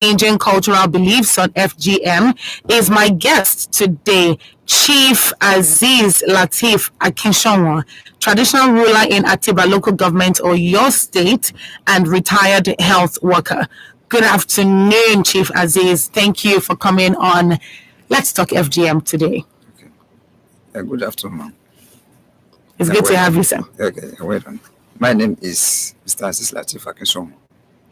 changing cultural beliefs on FGM is my guest today, Chief Aziz Lateef Akinshonwa, traditional ruler in Atiba local government or your state and retired health worker. Good afternoon, Chief Aziz. Thank you for coming on Let's Talk FGM today. Okay. Good afternoon. It's good to have you, sir. Okay, well done. My name is Mr. Aziz Lateef Akinshonwa,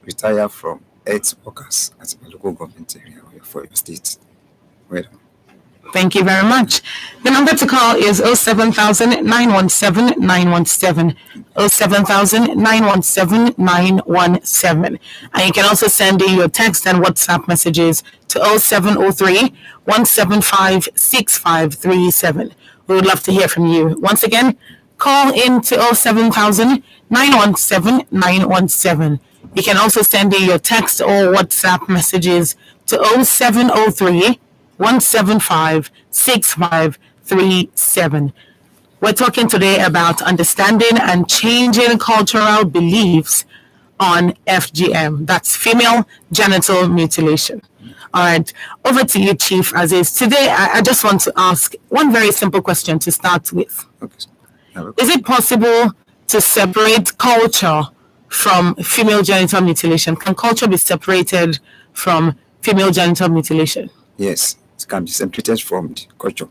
retired from health workers at the local government area for your state. Well done. Thank you very much. The number to call is 07000 917 917. 07000 917 917. And you can also send in your text and WhatsApp messages to 0703 175 6537. We would love to hear from you. Once again, call in to 07000 917 917. You can also send in your text or WhatsApp messages to 0703 175 6537. We're talking today about understanding and changing cultural beliefs on FGM. That's female genital mutilation. All right, over to you, Chief Aziz. Today, I just want to ask one very simple question to start with. Okay. Is it possible to separate culture from female genital mutilation? Can culture be separated from female genital mutilation? Yes, it can be separated from the culture.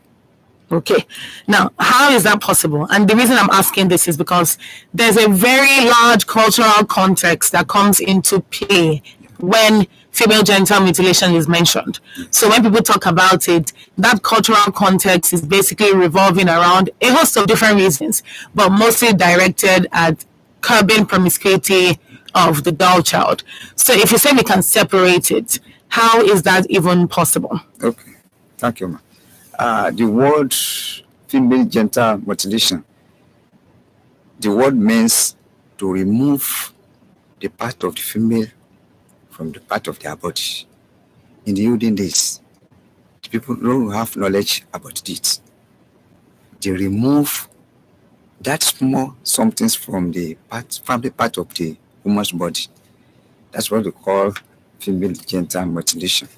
Okay. Now, how is that possible? And the reason I'm asking this is because there's a very large cultural context that comes into play when female genital mutilation is mentioned. So when people talk about it, that cultural context is basically revolving around a host of different reasons, but mostly directed at curbing promiscuity of the girl child. So if you say we can separate it, how is that even possible? Okay, thank you, ma'am. The word female genital mutilation, the word means to remove the part of the female from the part of their body. In the olden days, the people don't have knowledge about it. They remove that small something from the part of the woman's body. That's what we call female genital mutilation.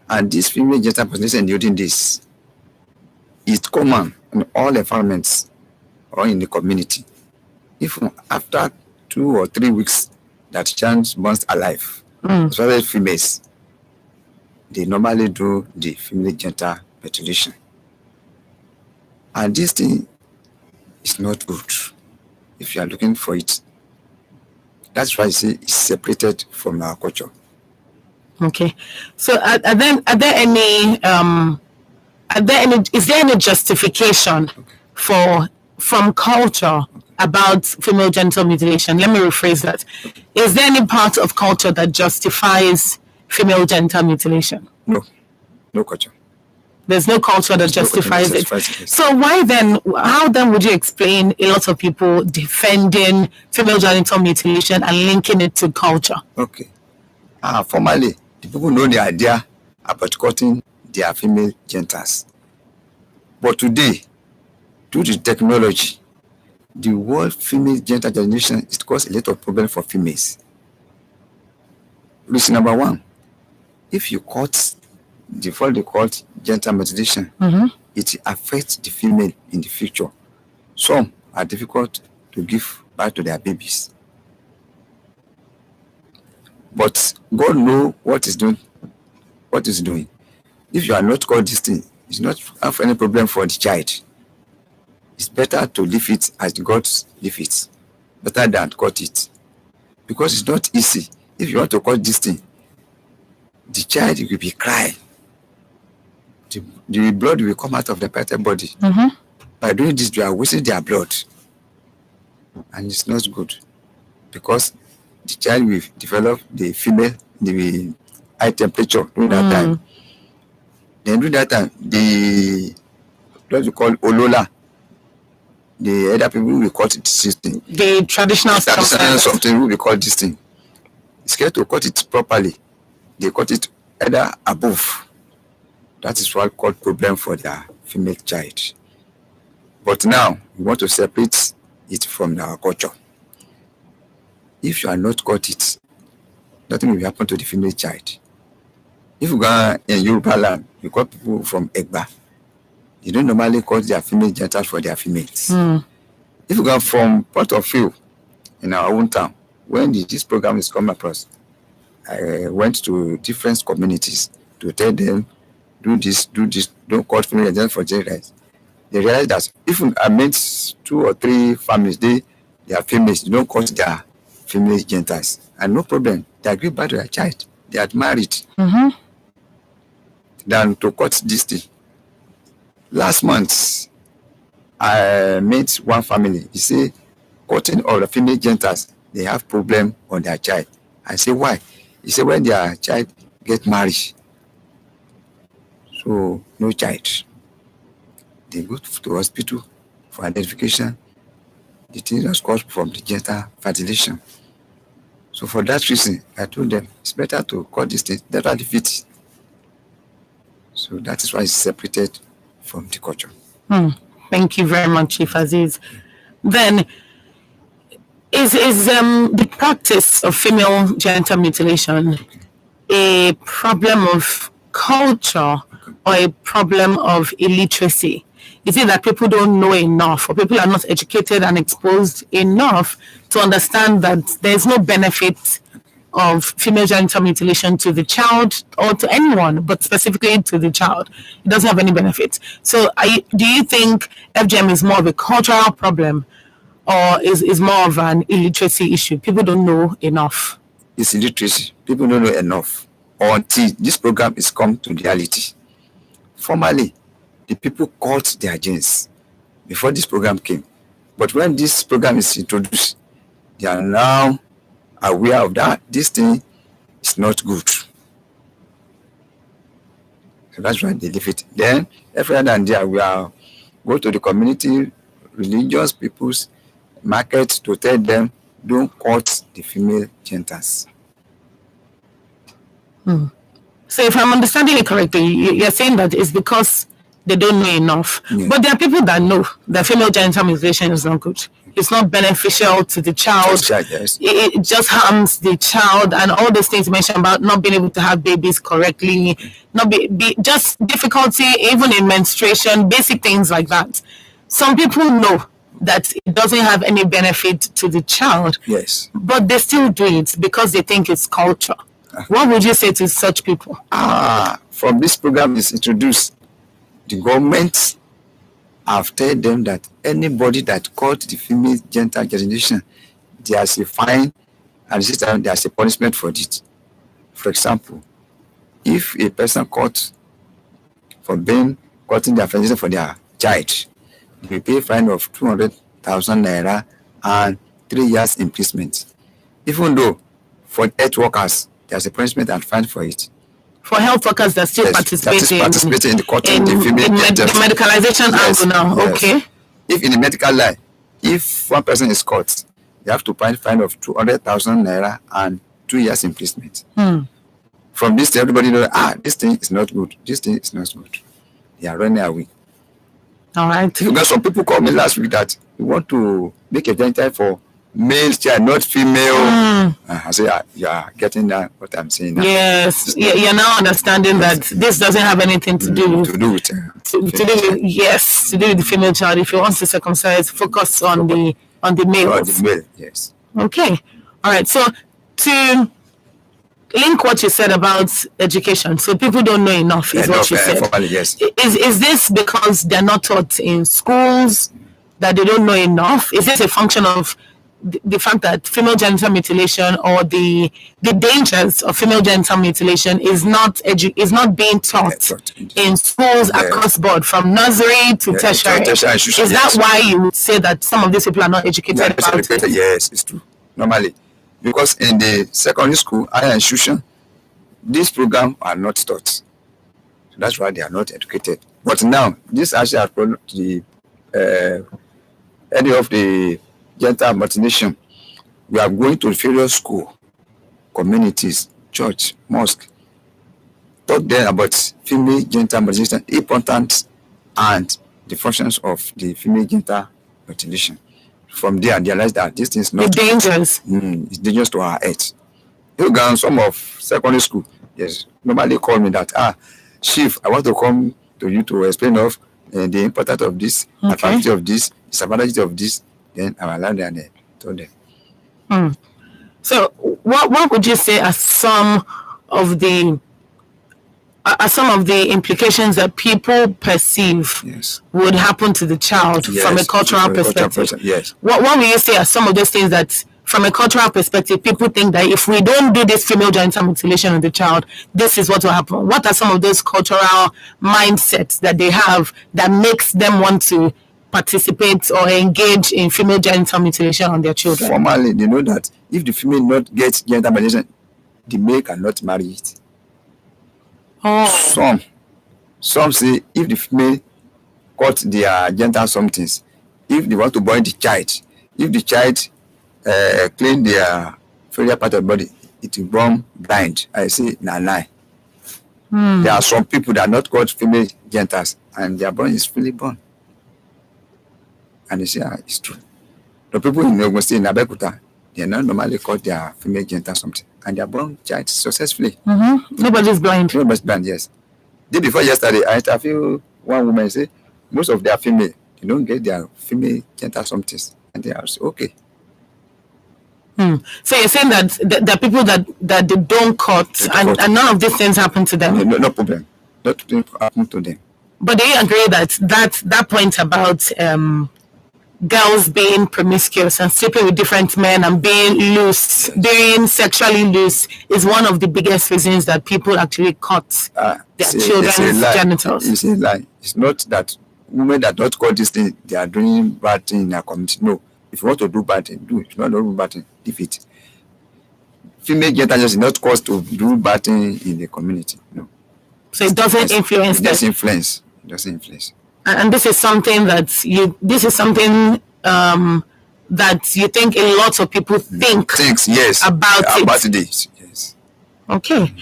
And this female genital mutilation in the olden days is common in all environments or in the community. Even after 2 or 3 weeks that child burns alive, especially females, they normally do the female genital mutilation. And this thing is not good if you are looking for it. That's why I say it's separated from our culture. Okay. So is there any justification from culture about female genital mutilation? Let me rephrase that. Is there any part of culture that justifies female genital mutilation? No culture. There's no culture that justifies it. So how then would you explain a lot of people defending female genital mutilation and linking it to culture? Okay. Formerly, the people know the idea about cutting their female genitals. But today, due to technology, the word female genital mutilation is caused a lot of problem for females. Reason number one, if you cut what they call genital mutilation, it affects the female in the future. Some are difficult to give birth to their babies. But God knows what is doing. If you are not called this thing, it's not have any problem for the child. It's better to leave it as God leave it, better than cut it. Because it's not easy. If you want to cut this thing, the child will be crying. The blood will come out of the parted body. By doing this, you are wasting their blood. And it's not good. Because the child will develop the female, the high temperature during that time. Then during that time, what you call Olola, the other people will call it this thing. The traditional something will be called this thing. It's scared to cut it properly. They cut it either above. That is what called problem for their female child. But now, we want to separate it from our culture. If you are not cut it, nothing will happen to the female child. If you go in Yoruba land, you got people from Egba. You don't normally cut their female genitals for their females. If you go from Port of View in our own town, when this program is coming across, I went to different communities to tell them, do this, don't cut female genitals for genitals. They realized that if I met 2 or 3 families, they are females, you don't cut their female genitals. And no problem, they agree back to their child. They are married. Than to cut this thing. Last month, I met one family. He said, cutting of the female genitals, they have problem on their child. I say, why? He said, when their child get married, so no child. They go to hospital for identification. The thing was caused from the genital mutilation. So for that reason, I told them, it's better to cut this thing, better leave it. So that is why it's separated from the culture. Thank you very much, Chief Aziz. Then, is the practice of female genital mutilation a problem of culture or a problem of illiteracy? Is it that people don't know enough, or people are not educated and exposed enough to understand that there's no benefit of female genital mutilation to the child or to anyone, but specifically to the child? It doesn't have any benefit. So do you think FGM is more of a cultural problem, or is more of an illiteracy issue? People don't know enough. It's illiteracy. People don't know enough until this program is come to reality. Formerly, the people caught their genes before this program came. But when this program is introduced, they are now aware of that this thing is not good. So that's why they leave it. Then every other day we are go to the community, religious people's market to tell them, don't cut the female genitals. So if I'm understanding it correctly, you're saying that it's because they don't know enough. Yeah. But there are people that know that female genital mutilation is not good. It's not beneficial to the child. Yes. It just harms the child, and all those things mentioned about not being able to have babies correctly, not be just difficulty even in menstruation, basic things like that. Some people know that it doesn't have any benefit to the child, Yes. but they still do it because they think it's culture. What would you say to such people? From this program is introduced, the government have told them that anybody that caught the female genital mutilation, there's a fine, and there's a punishment for it. For example, if a person caught for being cutting their mutilation for their child, they will pay a fine of 200,000 naira and 3 years imprisonment. Even though for health workers, there's a punishment and fine for it. For health workers that still participating in the cutting the female the medicalization angle now. Yes. Okay. If in the medical line, if one person is caught, they have to pay a fine of 200,000 naira and 2 years imprisonment. From this, everybody knows, this thing is not good. This thing is not good. They are running away. All right. Because some people called me last week that we want to make a genital for male child, not female. I say, you are getting that, what I'm saying now. Yes, you're now understanding that this doesn't have anything to do with the female child. If you want to circumcise, focus on the males. The male, yes. Okay, all right. So to link what you said about education, so people don't know enough, is what you said. Formally, yes. Is this because they're not taught in schools, that they don't know enough? Is this a function of the fact that female genital mutilation or the dangers of female genital mutilation is not being taught in schools across board, from nursery to tertiary? Is that why you would say that some of these people are not educated about it? Yes, it's true. Normally, because in the secondary school, higher institution, these programs are not taught. So that's why they are not educated. But now, this actually has brought the any of the genital mutilation. We are going to various school, communities, church, mosque, talk them about female genital mutilation, importance and the functions of the female genital mutilation. From there, I realized that this is not dangerous. It's dangerous to our health. You go some of secondary school, yes, normally call me that, Chief, I want to come to you to explain of the importance of this, advantage of this, disadvantage of this. Then I will allow them and told them. So, what would you say are some of the implications that people perceive would happen to the child from a cultural perspective? Yes. What will you say are some of those things that, from a cultural perspective, people think that if we don't do this female genital mutilation on the child, this is what will happen? What are some of those cultural mindsets that they have that makes them want to participate or engage in female genital mutilation on their children? Formally, they know that if the female not gets genital mutilation, the male cannot marry it. Oh. Some say if the female cut their genital somethings, if they want to born the child, if the child clean their inferior part of the body, it will born blind. I say lie. There are some people that are not called female genitals and their born is fully born. And they say it's true. The people in Ogun State, in Abeokuta, they are not normally called their female genital something, and they are born child successfully. Nobody's blind. Nobody's blind, yes. Day before yesterday, I interviewed one woman say most of their female, they don't get their female genital somethings, and they are okay. So you're saying that the people that they don't cut, and none of these things happen to them? No problem. Nothing happen to them. But do you agree that point about girls being promiscuous and sleeping with different men and being loose, being sexually loose, is one of the biggest reasons that people actually cut their children's genitals? It's a lie. It's not that women that don't cut this thing, they are doing bad thing in their community. No. If you want to do bad thing, do it. If you want to do bad thing, leave it. Female genital is not caused to do bad thing in the community. No. So it doesn't influence them? It doesn't influence. It doesn't influence. And this is something that that you think a lot of people think about it. Yes. Okay.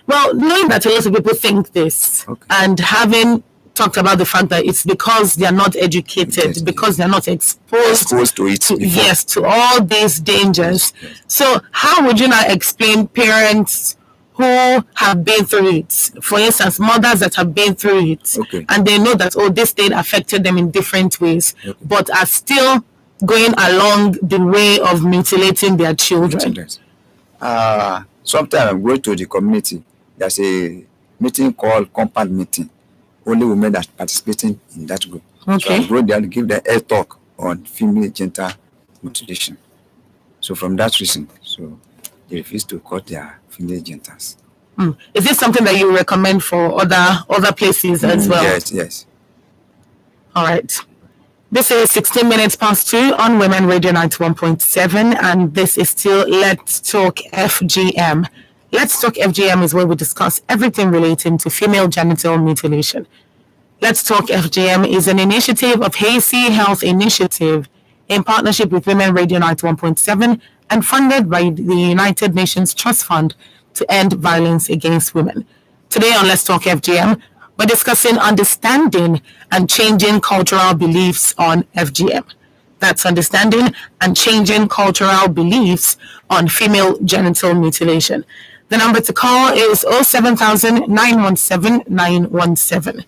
Well, knowing that a lot of people think this, and having talked about the fact that it's because they are not educated, because they're not exposed to it. To all these dangers. Yes. So how would you now explain parents who have been through it, for instance, mothers that have been through it, and they know that this thing affected them in different ways, but are still going along the way of mutilating their children? Sometimes I'm going to the community. There's a meeting called compound meeting. Only women that participating in that group. So I go there to give them a talk on female genital mutilation. So from that reason, so they refuse to cut their female genitals. Is this something that you recommend for other places as well? Yes. All right. This is 16 minutes past 2 on Women Radio 91.7, and this is still Let's Talk FGM. Let's Talk FGM is where we discuss everything relating to female genital mutilation. Let's Talk FGM is an initiative of Hacey Health Initiative in partnership with Women Radio 91.7 and funded by the United Nations Trust Fund to end violence against women. Today on Let's Talk FGM, we're discussing understanding and changing cultural beliefs on FGM. That's understanding and changing cultural beliefs on female genital mutilation. The number to call is 07000 917 917.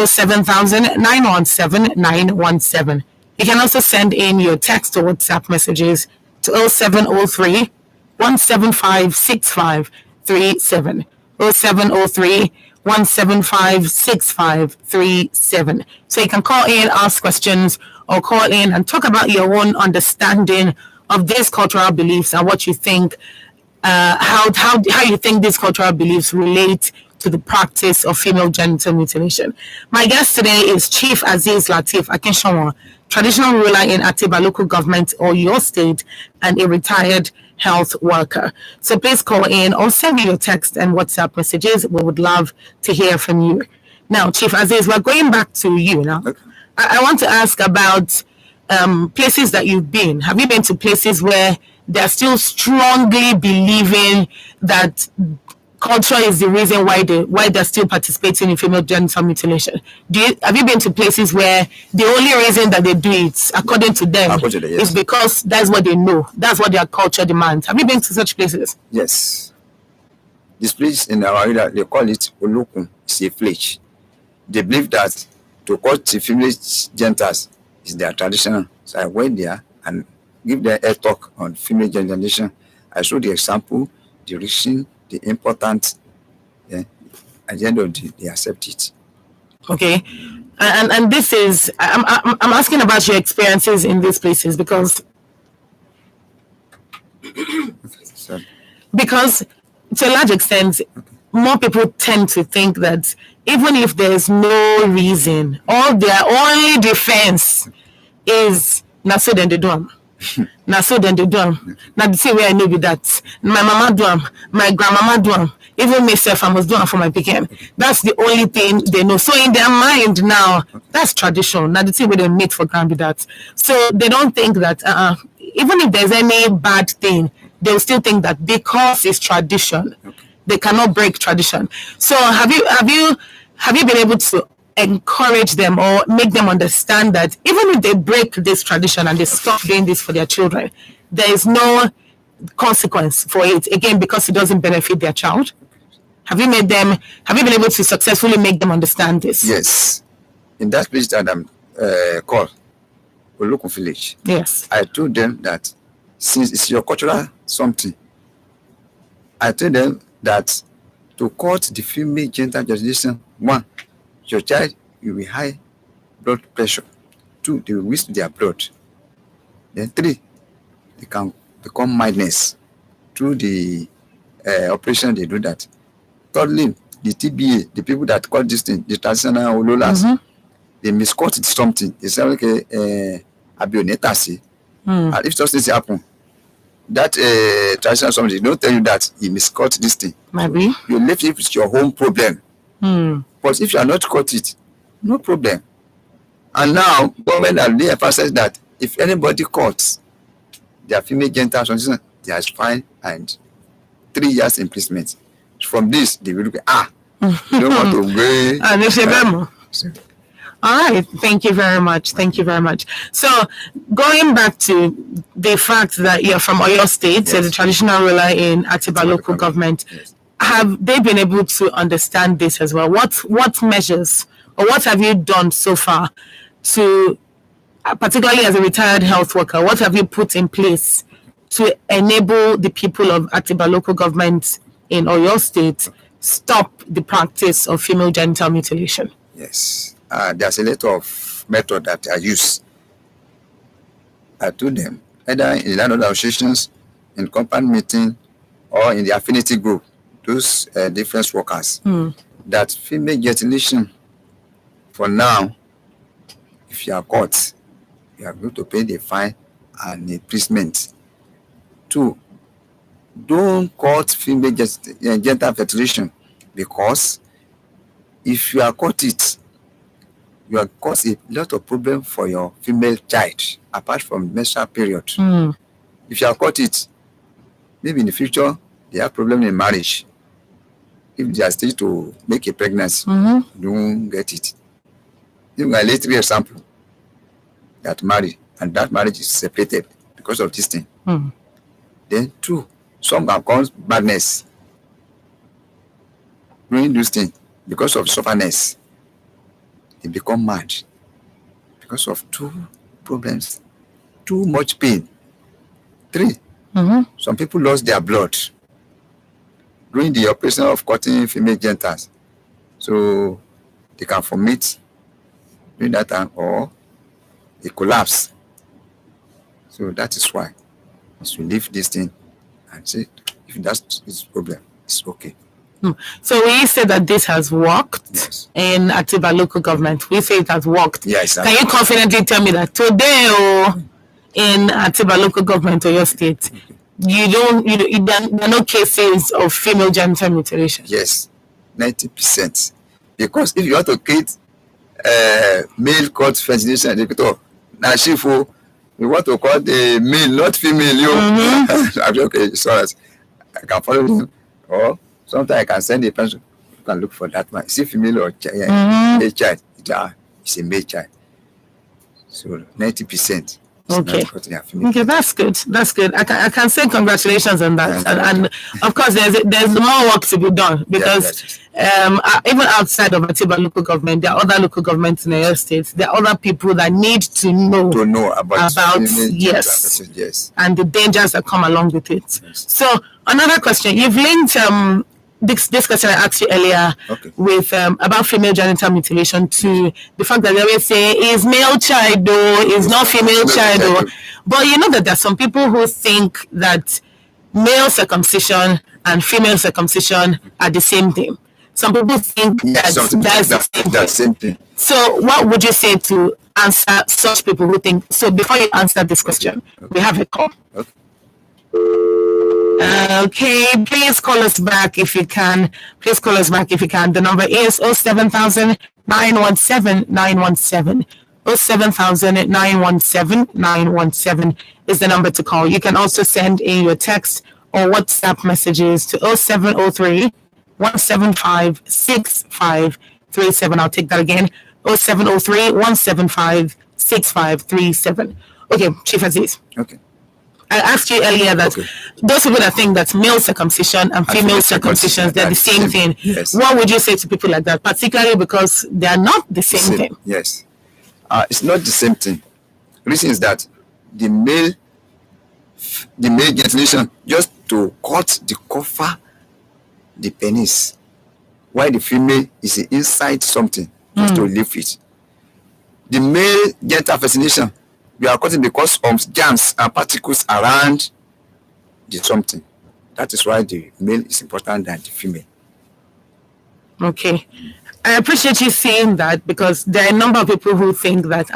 07000 917 917. You can also send in your text or WhatsApp messages to 0703 175 6537. 0703 175 6537. So you can call in, ask questions, or call in and talk about your own understanding of these cultural beliefs and what you think, how you think these cultural beliefs relate to the practice of female genital mutilation. My guest today is Chief Aziz Lateef Akinshawa, traditional ruler in Atiba local government or your state, and a retired health worker. So please call in or send me your text and WhatsApp messages. We would love to hear from you. Now, Chief Aziz, we're going back to you now. I want to ask about places that you've been. Have you been to places where they're still strongly believing that culture is the reason why they're still participating in female genital mutilation? Have you been to places where the only reason that they do it, according to them, is because that's what they know, that's what their culture demands? Have you been to such places? Yes. This place in our area, they call it Olokun, it's a flake. They believe that to cut the female genitals is their traditional. So I went there and give them a talk on female genital. I showed the example, the reason, the important. Yeah. At the end of the day, they accept it. Okay, and this is I'm asking about your experiences in these places because So, to a large extent, more people tend to think that even if there's no reason, all their only defense is na so then they do 'em. Na so then they do 'em. Na the same way I know be that my mama do 'em, my grandmama do 'em, even myself I must do 'em for my pikin. That's the only thing they know. So in their mind now, that's tradition. Now the same way they make for ground be that. So they don't think that even if there's any bad thing, they'll still think that because it's tradition, they cannot break tradition. So have you been able to encourage them or make them understand that even if they break this tradition and they stop doing this for their children, there is no consequence for it, again, because it doesn't benefit their child? Have you been able to successfully make them understand this? yes. In that place that I'm called Olokun village, Yes. I told them that since it's your cultural something, I told them that to cut the female genital mutilation, one, your child will be high blood pressure. Two, they will waste their blood. Then three, they can become madness through the operation they do that. Thirdly, the TBA, the people that call this thing, the traditional ololas, they misquote something. They say, okay, abionetasi. And if something happen, that traditional something, they don't tell you that he misquote this thing. Maybe. So you left it with your own problem. But if you are not caught it, no problem. And now, government have really emphasized that if anybody cuts their female genital transition, they are fined and 3 years imprisonment. From this, they will look at, you don't want to go. And if all right, thank you very much. Thank you very much. So, going back to the fact that you're from Oyo State, Yes. you're the traditional ruler in Atiba local government, Yes. have they been able to understand this as well? What measures or what have you done so far to, particularly as a retired health worker, what have you put in place to enable the people of Atiba local government in Oyo State stop the practice of female genital mutilation? Yes. There's a lot of method that I use. I told them, either in landlord associations, in company meeting, or in the affinity group, those different workers, that female mutilation, for now, if you are caught, you are going to pay the fine and imprisonment. Two, don't cut female genital mutilation, because if you are caught it, you are cause a lot of problem for your female child, apart from menstrual period. If you are caught it, maybe in the future they have problem in marriage. If they are still to make a pregnancy, don't get it. Even a little example that married and that marriage is separated because of this thing. Then two, some can cause badness doing this thing because of sufferness. They become mad because of two problems, too much pain. Three, some people lost their blood during the operation of cutting female genitals, so they can vomit during that time or they collapse. So that is why we should leave this thing and say, if that's his problem, it's okay. So we say that this has worked Yes. in Atiba local government. We say it has worked. Yes. Can you confidently tell me that today in Atiba local government or your state, there are no cases of female genital mutilation? Yes, 90%. Because if you want to create male cut fertilization educator, now we want to call the male, not female. I'm okay, so I can follow him, or sometimes I can send a person who can look for that one. Is it female or a child? It's a male child. So 90%. Okay. Yeah, female. Okay, that's good. That's good. I can say congratulations on that. And of course, there's more work to be done because even outside of Atiba local government, there are other local governments in the states. There are other people that need to know about yes, yes, and the dangers that come along with it. Yes. So another question: you've linked this question I asked you earlier with about female genital mutilation to the fact that they always say is male child though, is not female child though. But you know that there are some people who think that male circumcision and female circumcision are the same thing. Some people think that's the same thing. So what would you say to answer such people who think so? Before you answer this question, we have a call. Okay, please call us back if you can. Please call us back if you can. The number is 07000 917 917. 07000 917 917 is the number to call. You can also send in your text or WhatsApp messages to 0703 175 6537. I'll take that again. 0703 175 6537. Okay, Chief Aziz. Okay. I asked you earlier that those people that think that male circumcision and female circumcision, they're the same thing. Yes. What would you say to people like that, particularly because they are not the same thing? Yes. It's not the same thing. The reason is that the male mutilation just to cut the cover the penis, while the female is inside something just to lift it. The male genital fascination, we are cutting because of germs and particles around the something. That is why the male is important than the female. Okay. I appreciate you saying that because there are a number of people who think that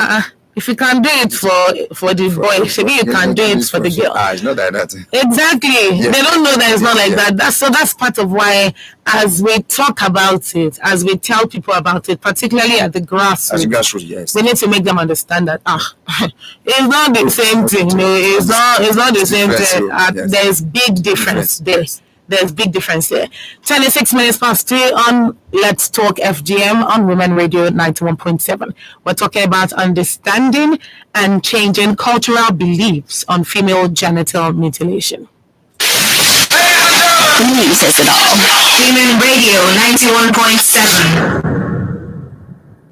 if you can do it for the boy, maybe you can do it for the girl. It's not like that. Exactly. Yes. They don't know that it's not like that. That's part of why, as we talk about it, as we tell people about it, particularly at the grassroots, yes, we need to make them understand that it's not the same thing. No, it's not the same thing. There's big difference there. There's big difference there. 26 minutes past 3 on Let's Talk FGM on Women Radio 91.7. We're talking about understanding and changing cultural beliefs on female genital mutilation. The news says it all. Women Radio 91.7.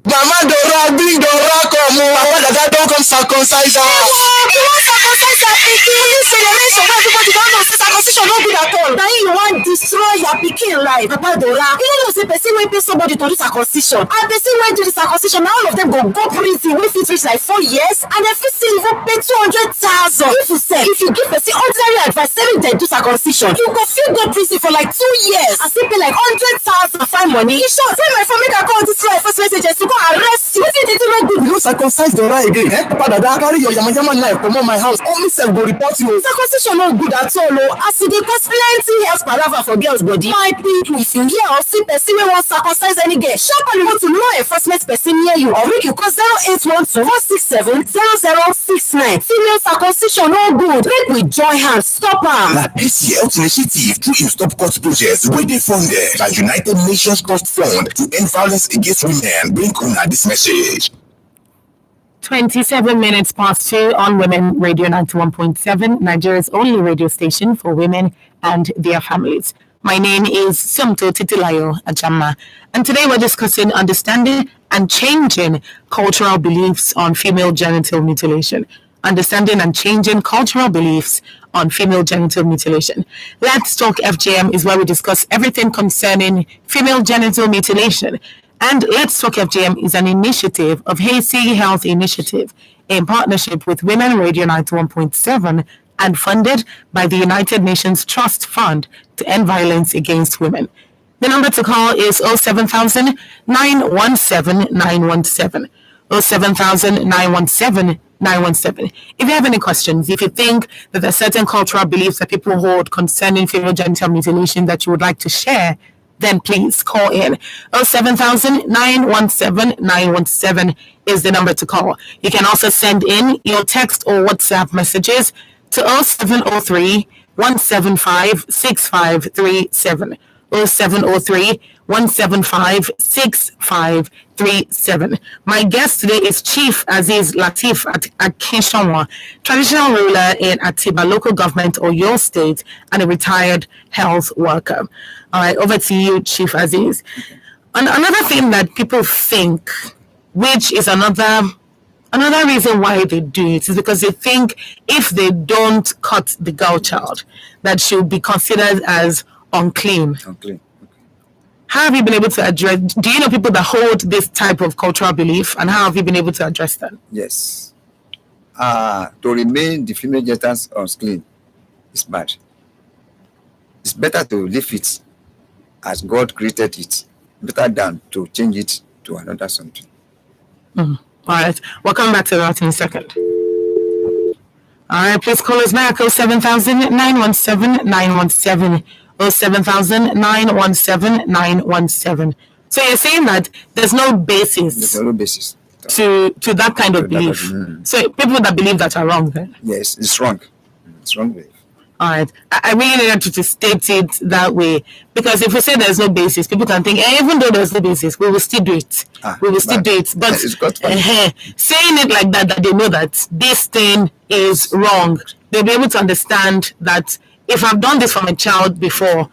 Mama Dora, bring Dora, come on. I want that don't come circumcise her. You want circumcise her pikin? You say the rest of everybody don't know say circumcision no good at all. Now you want destroy your pikin life, Papa Dora. You don't know say person wey pay somebody to do circumcision, and person wey do the circumcision, now all of them go prison wey fit reach like 4 years, and dem fit still even pay 200,000. If you give person ordinary advice, say dem do circumcision, you go fit go prison for like 2 years, and still pay like 100,000 fine money. You sure say my phone make I call this life first messages to go arrest you? Wetin dey do no good? You circumcise Dora again, Papa Dada, carry your yamayama knife comot my house. Only self go report you. Circumcision no good at all o, as e dey cause plenty health palava for girls body. My people, if you hear or see person wey wan circumcise any girl, sharply go to law enforcement person near you or make you call 0812 467 0069. Female circumcision no good. Make we join hands stop am. Na this health initiative through im Stop Cut project wey dey funded by United Nations Trust Fund to End Violence Against Women bring una this message. 27 minutes past 2 on Women Radio 91.7, Nigeria's only radio station for women and their families. My name is Somto Titilayo Ajama, and today we're discussing understanding and changing cultural beliefs on female genital mutilation. Understanding and changing cultural beliefs on female genital mutilation. Let's Talk FGM is where we discuss everything concerning female genital mutilation. And Let's Talk FGM is an initiative of Hacey Health Initiative in partnership with Women Radio 91.7 and funded by the United Nations Trust Fund to End Violence Against Women. The number to call is 07000 917 917. 07000 917 917. If you have any questions, if you think that there are certain cultural beliefs that people hold concerning female genital mutilation that you would like to share, then please call in. 07000 917 917 is the number to call. You can also send in your text or WhatsApp messages to 0703 175 6537. 0703 1756537. My guest today is Chief Aziz Latif Akinshanwa, traditional ruler in Atiba local government, Oyo State, and a retired health worker. All right, over to you, Chief Aziz. And another thing that people think, which is another reason why they do it, is because they think if they don't cut the girl child, that she'll be considered as unclean. Unclean. How have you been able to address? Do you know people that hold this type of cultural belief, and how have you been able to address that? Yes. To remain the female genitals unclean is bad. It's better to leave it as God created it, better than to change it to another something. All right, we'll come back to that in a second. All right, please call us back 07917 07917. So you're saying that there's no basis. There's no basis to that kind of belief. So people that believe that are wrong then. Yes, it's wrong. It's wrong belief. All right. I really needed you to state it that way, because if we say there's no basis, people can think, even though there's no basis, we will still do it. We will still do it. But saying it like that they know that this thing is wrong, they'll be able to understand that if I've done this for my child before,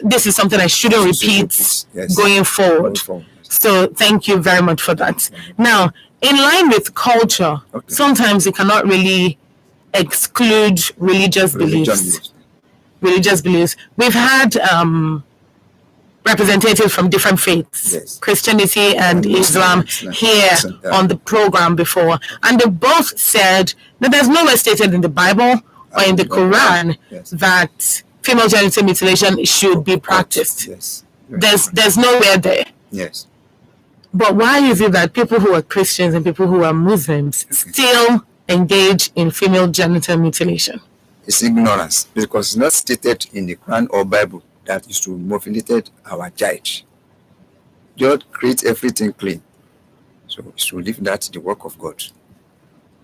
this is something I shouldn't repeat going forward. So thank you very much for that. Now, in line with culture, sometimes you cannot really exclude religious beliefs. We've had representatives from different faiths, Christianity and Islam, here on the program before, and they both said that there's nowhere stated in the Bible or in the Quran that female genital mutilation should be practiced. There's nowhere there. Yes. But why is it that people who are Christians and people who are Muslims still engage in female genital mutilation? It's ignorance, because it's not stated in the Quran or Bible that is to mutilate our child. God creates everything clean, so we should leave that the work of God.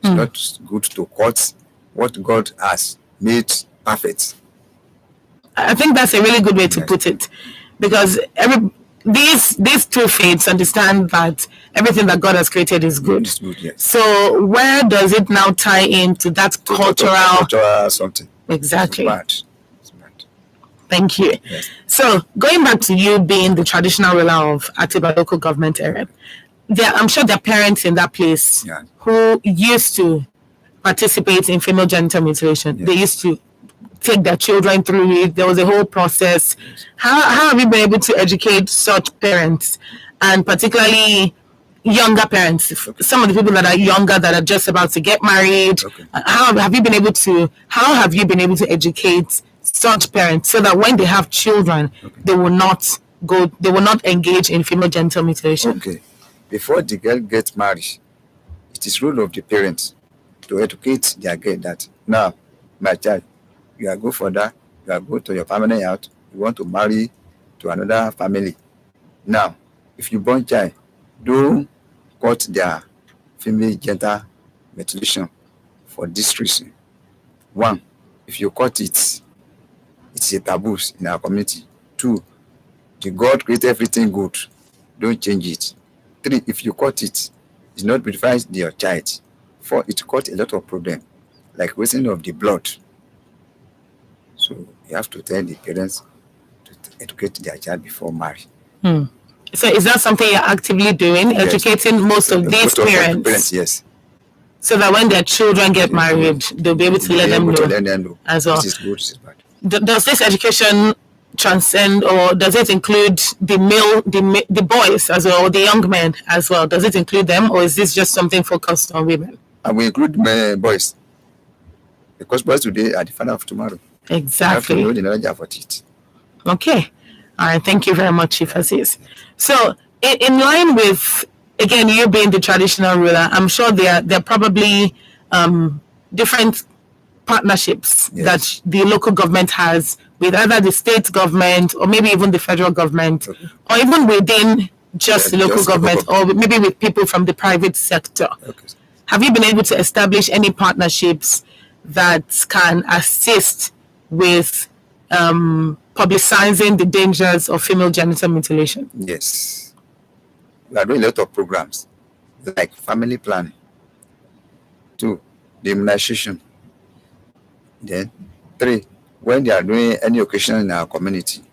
It's not good to cut what God has made perfect. I think that's a really good way to put it, because these two faiths understand that everything that God has created is good. It's good, yes. So where does it now tie into that cultural something? Exactly. It's bad. Thank you. Yes. So going back to you being the traditional ruler of Atiba local government area, I'm sure there are parents in that place who used to participate in female genital mutilation. They used to take their children through it. There was a whole process. How have you been able to educate such parents, and particularly younger parents, some of the people that are younger, that are just about to get married? How have you been able to educate such parents so that when they have children, they will not engage in female genital mutilation? Before the girl gets married, it is rule of the parents to educate their girl that, now, my child, you are good for that, you are good to your family out, you want to marry to another family. Now, if you born child, don't cut their female genital mutilation for this reason. One, if you cut it, it's a taboo in our community. Two, the God created everything good, don't change it. Three, if you cut it, it's not beautifies your child. Four, it causes a lot of problem, like wasting of the blood. So you have to tell the parents to educate their child before marriage. So is that something you're actively doing, educating most of these parents? Yes. So that when their children get married, they'll be able to let them know as well. This is good, this is bad. Does this education transcend, or does it include the boys as well, or the young men as well? Does it include them, or is this just something focused on women? And we include boys, because boys today are the father of tomorrow. Exactly. You have to know the knowledge about it. Okay. All right. Thank you very much, Chief Aziz. So, in line with, again, you being the traditional ruler, I'm sure there are probably different partnerships that the local government has with either the state government or maybe even the federal government, or even within just the local government, or maybe with people from the private sector. Have you been able to establish any partnerships that can assist with publicizing the dangers of female genital mutilation? Yes. We are doing a lot of programs like family planning. 2, the immunization. Then 3, when they are doing any occasion in our community.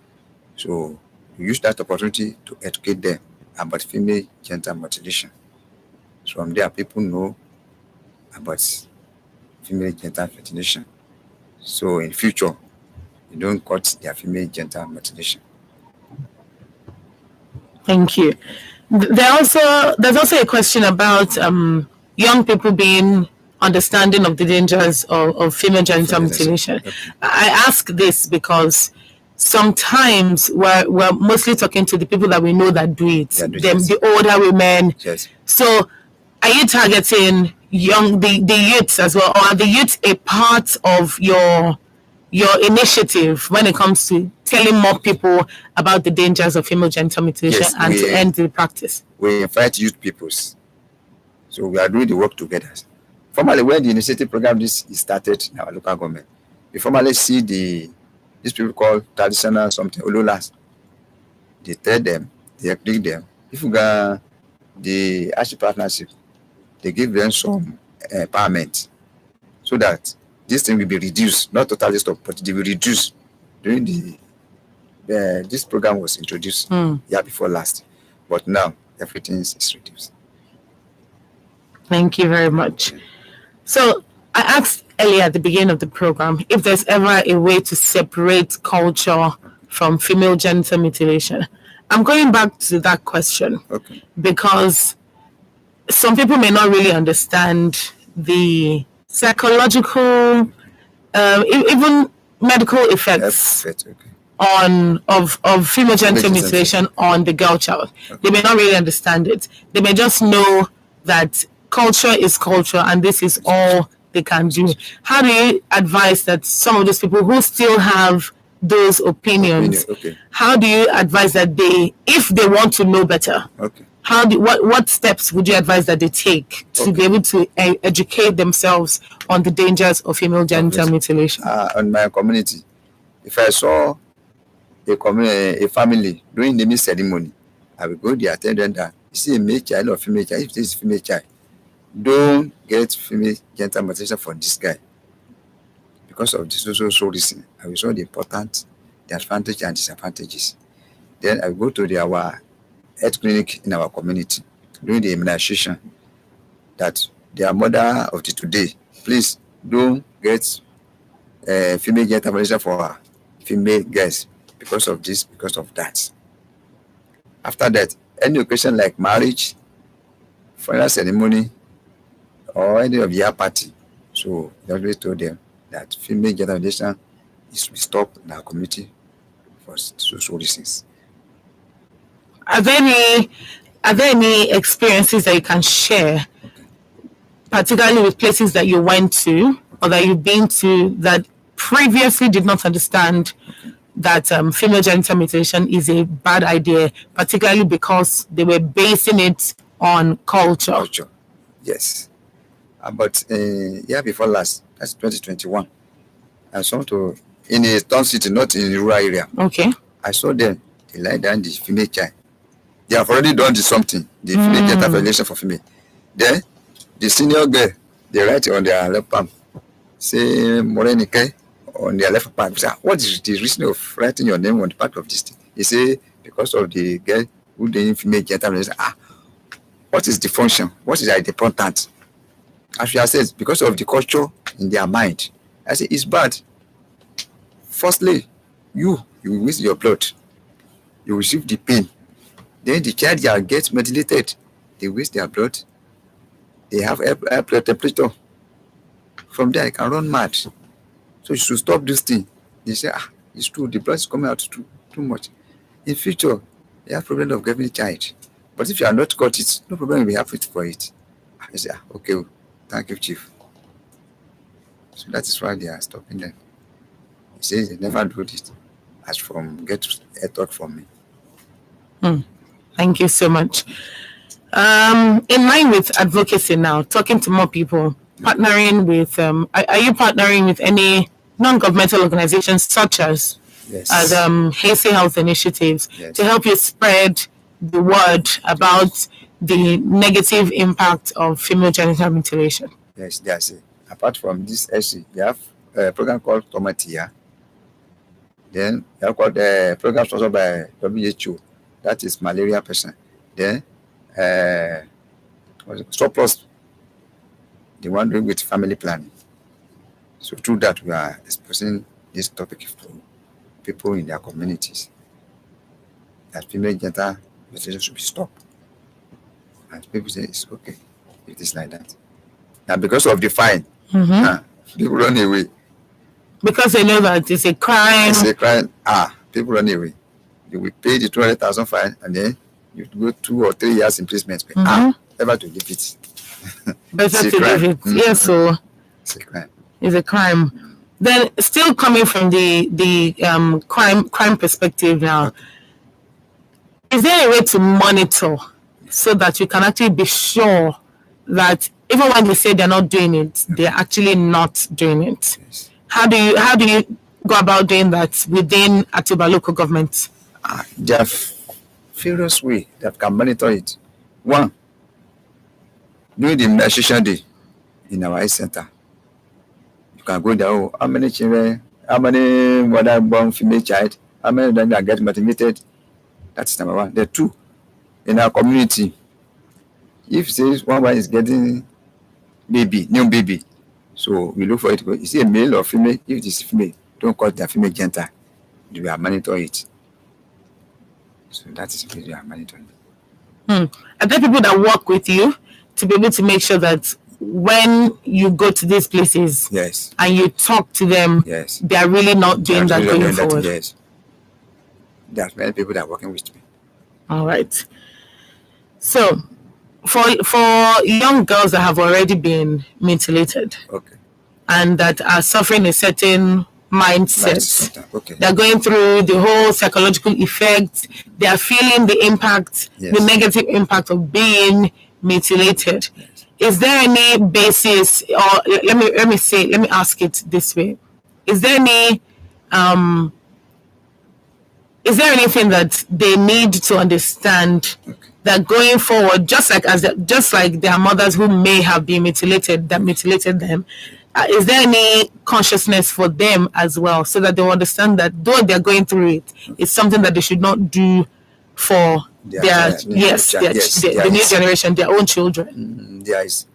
So we use that opportunity to educate them about female genital mutilation. So from there, people know about female genital mutilation. So in future, you don't cut their female genital mutilation. Thank you. There's also a question about young people being understanding of the dangers of female genital mutilation. Okay. I ask this because sometimes we're mostly talking to the people that we know that do it, the older women. Yes. So are you targeting the youths as well, or are the youths a part of your initiative when it comes to telling more people about the dangers of female genital mutilation and to end the practice? We invite youth peoples. So we are doing the work together. Formally, when the initiative program this is started in our local government, we formally see these people called traditional something, Ololas. They tell them, they educate them. If you got the Ashi partnership, they give them some empowerment so that this thing will be reduced, not totally stop, but they will reduce during this program was introduced year before last, but now everything is reduced. Thank you very much. So I asked earlier at the beginning of the program if there's ever a way to separate culture from female genital mutilation. I'm going back to that question because some people may not really understand the psychological, even medical effects of female genital mutilation on the girl child. They may not really understand it. They may just know that culture is culture and this is all they can do. How do you advise that some of those people who still have those opinions, how do you advise that if they want to know better, what steps would you advise that they take to be able to educate themselves on the dangers of female genital mutilation? On my community, if I saw a family doing naming ceremony, I will go there, tell them that you see a male child or female child. If this is female child, don't get female genital mutilation for this guy because of this so reason. I will show the important, the advantage and disadvantages. Then I will go to our health clinic in our community doing the immunization that their mother of the today, please don't get female genital mutilation for female girls because of this, because of that. After that, any occasion like marriage, final ceremony, or any of your party, so we always told them that female genital mutilation is to be stopped in our community for social reasons. Are there any experiences that you can share, particularly with places that you went to or that you've been to that previously did not understand that female genital mutilation is a bad idea, particularly because they were basing it on culture? Yes. But year before last, that's 2021, I saw in a town city, not in a rural area. Okay. I saw them, they lie down the female child. They have already done something, the female genital mutilation for female. Then the senior girl, they write on their left palm, say Morenike on their left palm. Say, what is the reason of writing your name on the back of this thing? He say, because of the girl who doing female genital mutilation. What is the function? What is the important? As you have said, because of the culture in their mind. I say, it's bad. Firstly, you will waste your blood. You receive the pain. Then the child gets mutilated. They waste their blood. They have high blood temperature. From there, I can run mad. So you should stop this thing. They say, it's true. The blood is coming out too much. In future, you have problem of getting a child. But if you are not got it, no problem. We have it for it. I say, okay, thank you, Chief. So that is why they are stopping them. He says they never do it. As from get a thought from me. Thank you so much. In line with advocacy now, talking to more people, partnering with, are you partnering with any non-governmental organizations such as Yes. as Hacey Health Initiatives Yes. to help you spread the word about the negative impact of female genital mutilation. Yes, there's apart from this SC, they have a program called Tomatia. Then they have got a program sponsored by WHO, that is malaria person. Then surplus, the one doing with family planning. So through that, we are expressing this topic to people in their communities that female genital mutilation should be stopped. And people say it's okay if it is like that. Now, because of the fine, people run away. Because they know that it's a crime. It's a crime. People run away. You will pay the 200,000 fine, and then you go 2 or 3 years imprisonment. Never to leave it. Better to leave it. Yes, so it's a crime. It's a crime. Then, still coming from the crime perspective now, is there a way to monitor so that you can actually be sure that even when they say they're not doing it, they're actually not doing it? Yes. How do you go about doing that within Atuba local government? There are various ways that can monitor it. One, during the menstruation day in our health center, you can go there. How many children, how many mother born female child, how many of them are getting motivated? That's number one. The two, in our community, if says one is getting new baby, so we look for it. Is it a male or female? If it is female, don't call it a female genital. We are monitoring it. So that is what we are monitoring. Are there people that work with you to be able to make sure that when you go to these places, yes, and you talk to them, yes, they are really not doing that going forward? Yes. There are many people that are working with me. All right. So, for young girls that have already been mutilated, okay, and that are suffering a certain mindset, okay, they're going through the whole psychological effects. They are feeling the impact, the negative impact of being mutilated. Yes. Is there any basis, or let me ask it this way: Is there anything that they need to understand that going forward, just like their mothers who may have been mutilated, that mutilated them, is there any consciousness for them as well, so that they will understand that though they're going through it, it's something that they should not do for the new generation, their own children? There is.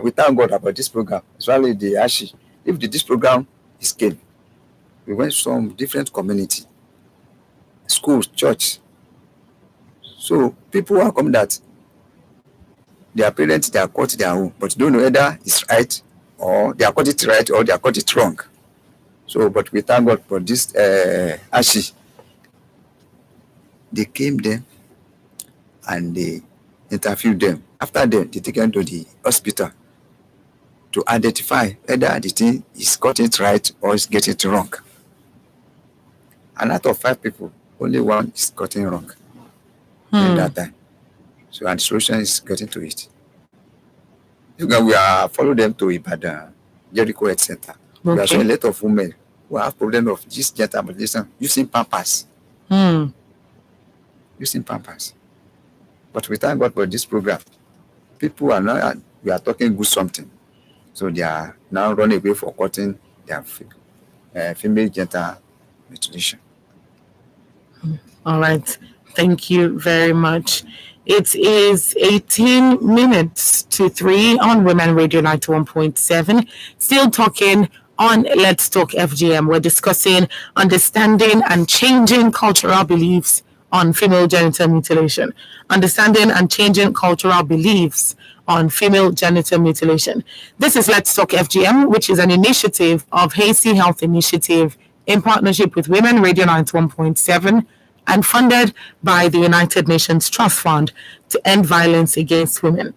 We thank God about this program, especially the ASHI. If this program is scaled, we went from different community, schools, church. So people are coming that their parents, they are caught their own, but don't know whether it's right or they are caught it right or they are caught it wrong. So, but we thank God for this ASHI. They came there and they interviewed them. After them, they take them to the hospital to identify whether the thing is got it right or is getting it wrong. And out of 5 people, only 1 is getting wrong at that time. So, and the solution is getting to it. We are following them to Ibadan, Jericho Health Center. Okay. We are showing a lot of women who have problem of this genital mutilation using pampers. Using pampers. But we thank God for this program. People are now, we are talking good something. So they are now running away for cutting their female genital mutilation. All right. Thank you very much. It is 18 minutes to 3 on Women Radio 91.7. Still talking on Let's Talk FGM. We're discussing understanding and changing cultural beliefs on female genital mutilation. Understanding and changing cultural beliefs on female genital mutilation. This is Let's Talk FGM, which is an initiative of Hacey Health Initiative in partnership with Women Radio 91.7 and funded by the United Nations Trust Fund to end violence against women.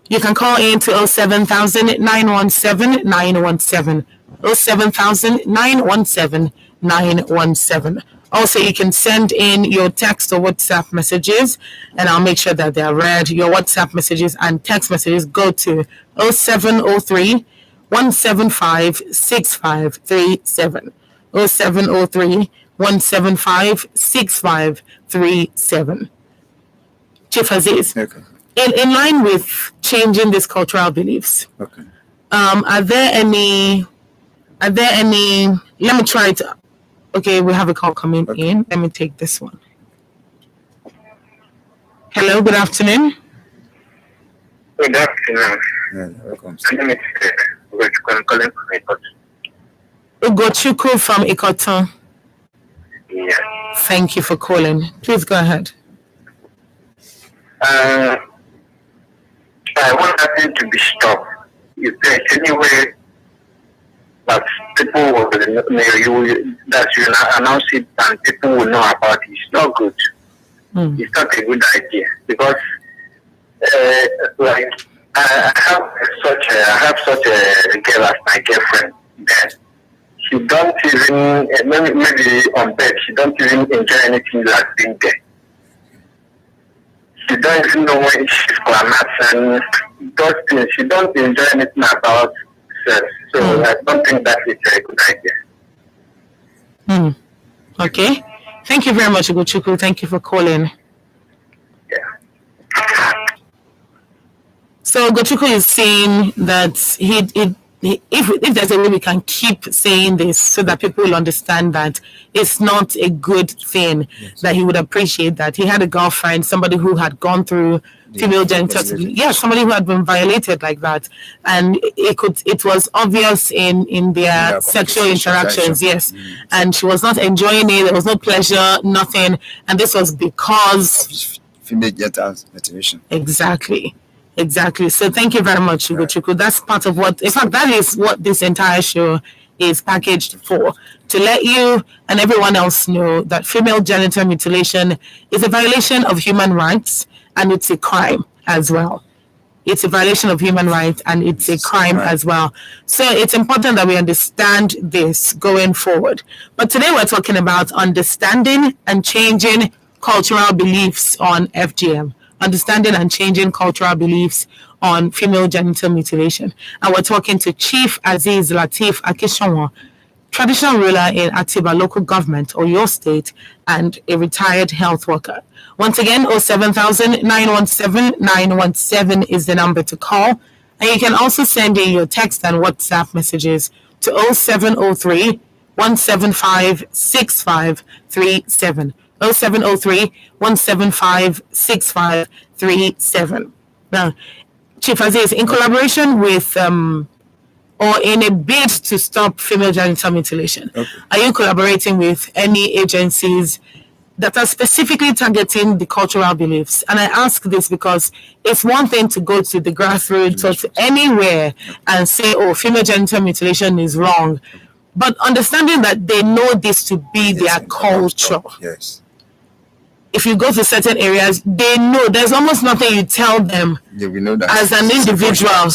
You can call in to 07000 917 917, 07000 917 917. Also, you can send in your text or WhatsApp messages, and I'll make sure that they are read. Your WhatsApp messages and text messages go to 0703 175 6537. 0703 075-175-6537. Chief Aziz, Okay. in line with changing these cultural beliefs, Okay. are there any, let me try it. Okay, we have a call coming in. Let me take this one. Hello, good afternoon. Good afternoon. Yeah, welcome. My name is I'm calling from Ecot. Ugochukwu from Ikoton. Yeah. Thank you for calling. Please go ahead. I want that thing to be stopped. If there's any way that people will that you announce it and people will know about it, it's not good. It's not a good idea because like I have such a girl as my girlfriend. Then she don't even maybe on bed she don't even enjoy anything that's been there. She don't even know when she's climax and those things. She don't enjoy anything about sex. So I don't think that is a good idea. Okay. Thank you very much, Ugochukwu. Thank you for calling. Yeah. So Ugochukwu is saying that if there's a way we can keep saying this so that people will understand that it's not a good thing, that he would appreciate that. He had a girlfriend, somebody who had gone through female genital mutilation. Yeah, somebody who had been violated like that. And it was obvious in their sexual interactions, yes. And she was not enjoying it, there was no pleasure, nothing. And this was because female genital mutilation. Exactly. So thank you very much, Ugochukwu. That's part of what, in fact, that is what this entire show is packaged for. To let you and everyone else know that female genital mutilation is a violation of human rights and it's a crime as well. It's a violation of human rights and it's a crime as well. So it's important that we understand this going forward. But today we're talking about understanding and changing cultural beliefs on FGM. Understanding and changing cultural beliefs on female genital mutilation. And we're talking to Chief Aziz Lateef Akishonwa, traditional ruler in Atiba local government or your state, and a retired health worker. Once again, 07000-917-917 is the number to call. And you can also send in your text and WhatsApp messages to 0703-175-6537. 0703-175-6537. Now, Chief Aziz, in collaboration with or in a bid to stop female genital mutilation, are you collaborating with any agencies that are specifically targeting the cultural beliefs? And I ask this because it's one thing to go to the grassroots or to anywhere and say, oh, female genital mutilation is wrong. But understanding that they know this to be their culture. Yes. If you go to certain areas, they know there's almost nothing you tell them we know that as an individual.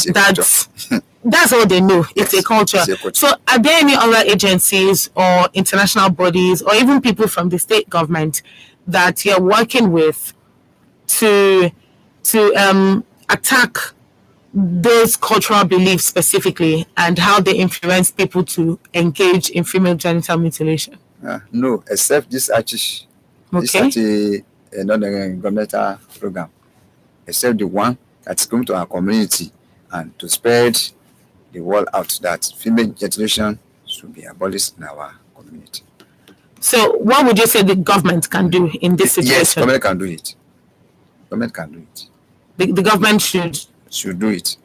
That's all they know. It's a culture. So are there any other agencies or international bodies or even people from the state government that you're working with to attack those cultural beliefs specifically and how they influence people to engage in female genital mutilation? No, except this ACHISH. This is another governmental program, except the one that's going to our community and to spread the word out that female mutilation should be abolished in our community. So what would you say the government can do in this situation? Yes, government can do it. Government can do it. The government should do it.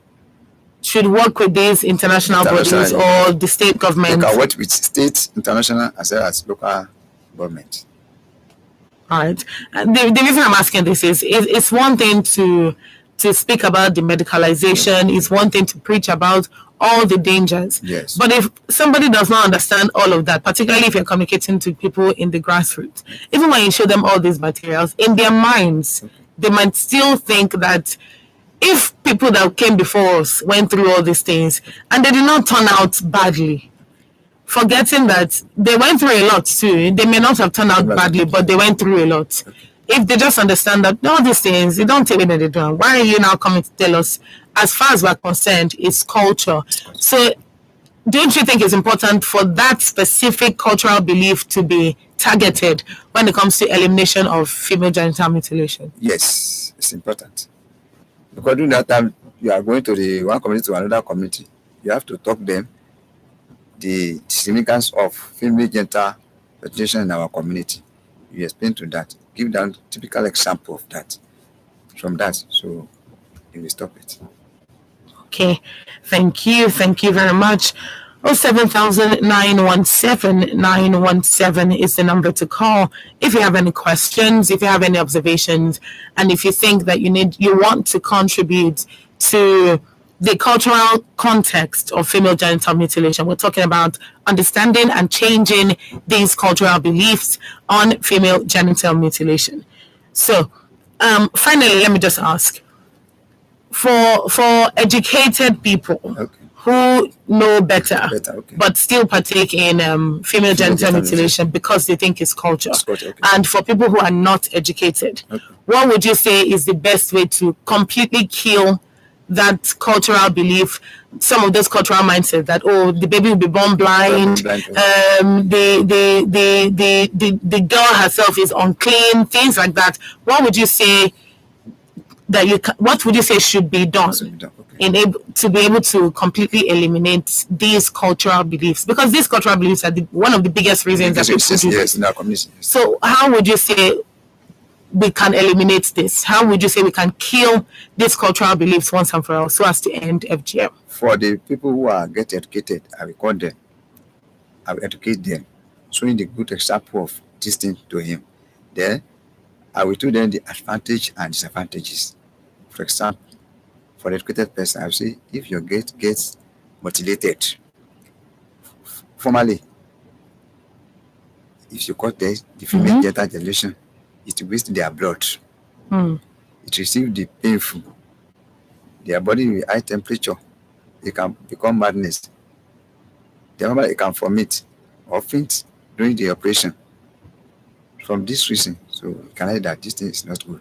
Should work with these international bodies or the state government. They can work with state, international, as well as local government. All right. The reason I'm asking this is it's one thing to speak about the medicalization. It's one thing to preach about all the dangers. Yes. But if somebody does not understand all of that, particularly if you're communicating to people in the grassroots, even when you show them all these materials, in their minds, they might still think that if people that came before us went through all these things and they did not turn out badly, forgetting that they went through a lot too. They may not have turned out badly, but they went through a lot. If they just understand that all these things, you don't take it they do. Why are you now coming to tell us? As far as we're concerned, it's culture. So don't you think it's important for that specific cultural belief to be targeted when it comes to elimination of female genital mutilation? Yes, it's important. Because during that time, you are going to the one community to another community. You have to talk them the significance of female genital mutilation in our community. You explain to that. Give them typical example of that. From that, so you will stop it. Okay, thank you very much. 07000-917-917 is the number to call if you have any questions, if you have any observations, and if you think that you want to contribute to the cultural context of female genital mutilation. We're talking about understanding and changing these cultural beliefs on female genital mutilation. So, finally, let me just ask, for educated people who know better, but still partake in female genital mutilation because they think it's culture, and for people who are not educated, what would you say is the best way to completely kill that cultural belief, some of those cultural mindsets that, oh, the baby will be born blind, the girl herself is unclean, things like that? What would you say what would you say should be done to be able to completely eliminate these cultural beliefs? Because these cultural beliefs are one of the biggest reasons that people do this. In our community. So how would you say we can eliminate this? How would you say we can kill these cultural beliefs once and for all so as to end FGM? For the people who are get educated, I will call them. I will educate them, showing the good example of this thing to him. Then I will tell them the advantage and disadvantages. For example, for the educated person, I will say, if your gets mutilated, formally, if you cut the female genital mutilation, it wastes their blood. It receives the painful. Their body with high temperature, it can become madness. It can vomit or faint during the operation. From this reason, so you can say that this thing is not good.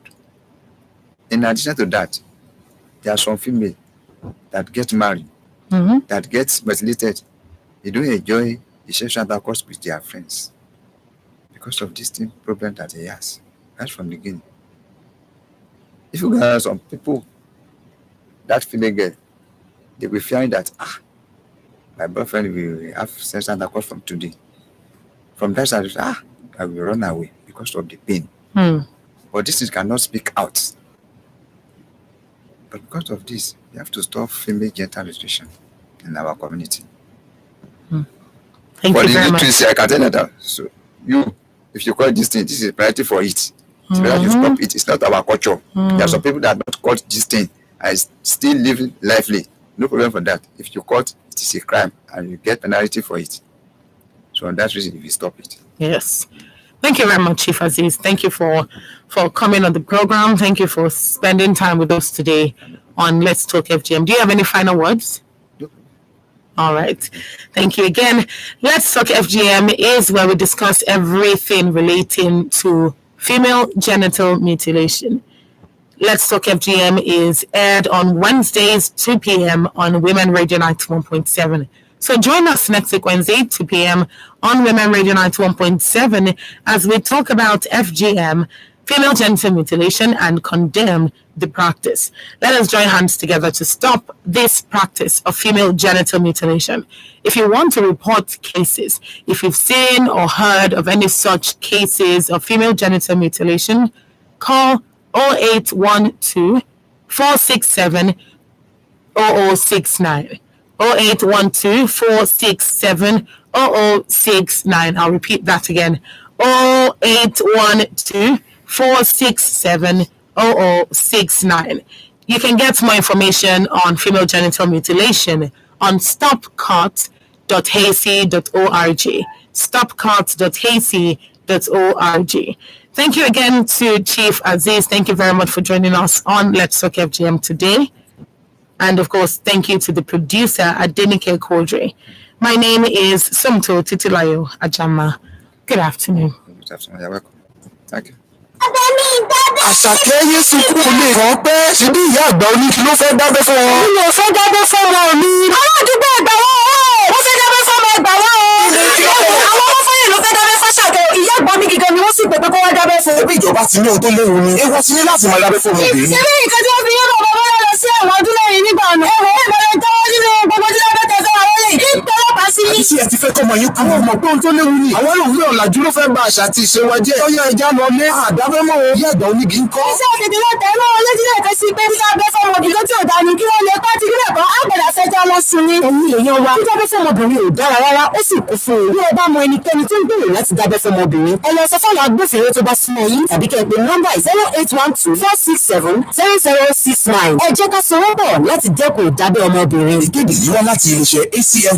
In addition to that, there are some female that get married, that gets mutilated. They don't enjoy the sexual intercourse with their friends because of this thing problem that he has. That's from the beginning. If you got some people, that female girl, they will find that my boyfriend will have sexual intercourse from today. From that side, I will run away because of the pain. But this is cannot speak out. But because of this, you have to stop female genital mutilation in our community. Thank you very much. I can tell you that. So if you call this thing, this is priority for it. It's better you stop it. It's not our culture. There are some people that don't call this thing and still living lively. No problem for that. If you caught, it is a crime and you get penalty for it. So on that reason, if you stop it. Yes. Thank you very much, Chief Aziz. Thank you for coming on the program. Thank you for spending time with us today on Let's Talk FGM. Do you have any final words? No. All right. Thank you again. Let's Talk FGM is where we discuss everything relating to female genital mutilation. Let's Talk FGM is aired on Wednesdays, 2 p.m. on Women Radio 91.7. So join us next week, Wednesday, 2 p.m. on Women Radio 91.7 as we talk about FGM, female genital mutilation, and condemn the practice. Let us join hands together to stop this practice of female genital mutilation. If you want to report cases, if you've seen or heard of any such cases of female genital mutilation, call 0812 467 0069. 0812 467 0069. I'll repeat that again. 0812 467 0069. You can get more information on female genital mutilation on stopcut.hacey.org. Stopcut.hacey.org. Thank you again to Chief Aziz. Thank you very much for joining us on Let's Talk FGM today. And of course, thank you to the producer, Adenike Kodre. My name is Sumto Titilayo Ajama. Good afternoon. Good afternoon. You're welcome. Thank you. Àṣàkẹ́ Yéṣu kúrò lè kàn pẹ́ síbí ìyá àgbà oníkì ló fẹ́ dábẹ́ fún wọn. Mi ò fẹ́ dábẹ́ fún ọmọ mi. Ará àdúgbò ẹ̀gbà wọ́n fẹ́ pé kó wá dábẹ́ fún. ẹbí ìjọba ti ní ohun tó léwu ni ewu ti ní láti máa dábẹ́ fún ọmọbìnrin. ṣé bí nǹkan tí wọ́n fi yé bàbá bọ́lá lọ sí àwọn ọdún lẹ́yìn nígbà ọ̀nà ẹ̀rọ ìbẹ̀rẹ̀ tọ́wọ́ nínú gbogbo tí wọ́n fẹ́ tẹ̀sán àwọn yìí ìpẹ́lọ́pàá sí ní. àti tí ẹ ti fẹ́ kọ́mọ yín kú. àwọn ọmọ pé ohun tó léwu ni. àwọn olùwé ọ̀làjú ló fẹ́ ba àṣà àti ìṣe wa jẹ́. ọyọ ẹja lọ lé àdábẹ́mọ́ o. yẹ ẹ̀dá onígi ń kọ́. iṣẹ́ òtítì náà tẹ̀ mọ́ wọn létí lẹ́ẹ̀kan sí pé bísí abẹ́ fún ọmọbìnrin tí ò dá ni kí wọ́n lè pàtí nílẹ̀ kan àgbàdà fẹjọ́ lọ sùn ni. ẹ̀yin èèyàn wa dídábẹ́ fún ọmọbìnrin ò dára rárá ó sì kú fún un. bí ẹ bá mọ ẹnikẹ́ni tó ń gbèrò láti dábẹ́ fún ọmọbìnrin ẹ lọ sọ fáwọn agbófinró tó bá súnmọ́ yín tàbí kẹ́ ẹ pè nọ́mbà 08124670069. ẹ jẹ́ ká sọwọ́pọ̀ láti dẹ́kun ìdábẹ́ ọmọbìnrin. ìkéde yìí wá láti iléeṣẹ́ ACL